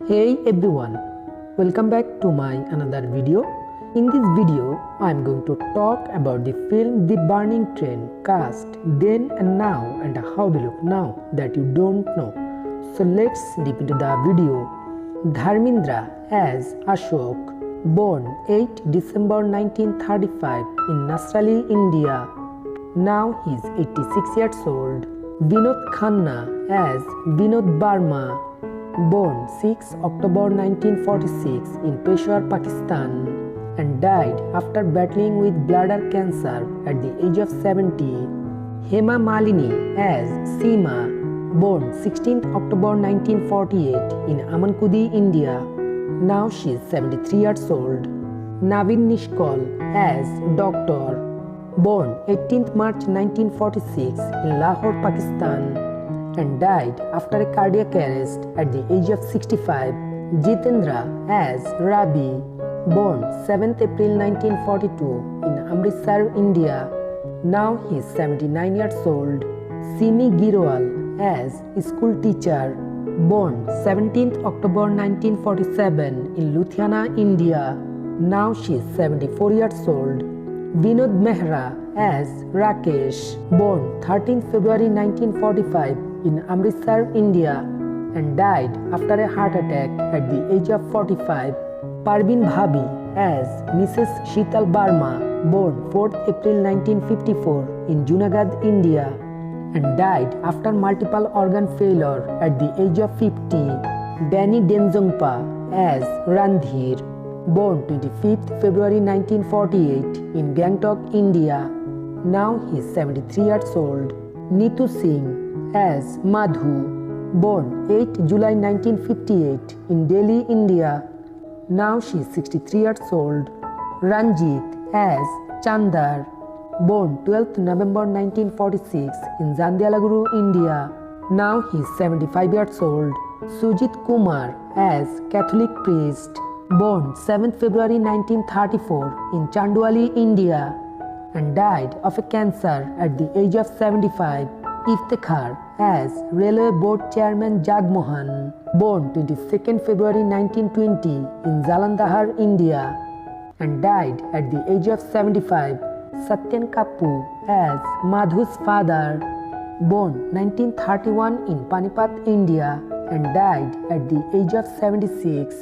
Hey everyone, welcome back to my another video. In this video, I am going to talk about the film The Burning Train cast then and now and how they look now that you don't know. So let's deep into the video. Dharmendra as Ashok, born 8 December 1935 in Nasrali, India. Now he is 86 years old. Vinod Khanna as Vinod Barma, born 6 October 1946 in Peshawar, Pakistan, and died after battling with bladder cancer at the age of 70. Hema Malini as Seema, born 16 October 1948 in Amankudi, India. Now she is 73 years old. Navin Nishkal as Dr. born 18th March 1946 in Lahore, Pakistan, and died after a cardiac arrest at the age of 65. Jitendra as Rabi, born 7th April 1942 in Amritsar, India. Now he is 79 years old. Simi Girwal as school teacher, born 17th October 1947 in Ludhiana, India. Now she is 74 years old. Vinod Mehra as Rakesh, born 13th February 1945 in Amritsar, India, and died after a heart attack at the age of 45. Parveen Bhabi as Mrs. Sheetal Barma, born 4th April 1954 in Junagadh, India, and died after multiple organ failure at the age of 50. Danny Denzongpa as Randhir, born 25th February 1948 in Gangtok, India. Now he is 73 years old. Neetu Singh as Madhu, born 8 July 1958 in Delhi, India. Now she is 63 years old. Ranjit as Chandar, born 12th November 1946 in Zandialaguru, India. Now he is 75 years old. Sujit Kumar as Catholic priest, born 7th February 1934 in Chanduali, India, and died of a cancer at the age of 75. Iftekhar as Railway Board Chairman Jagmohan, born 22nd February 1920 in Jalandhar, India, and died at the age of 75. Satyan Kappu as Madhu's father, born 1931 in Panipat, India, and died at the age of 76.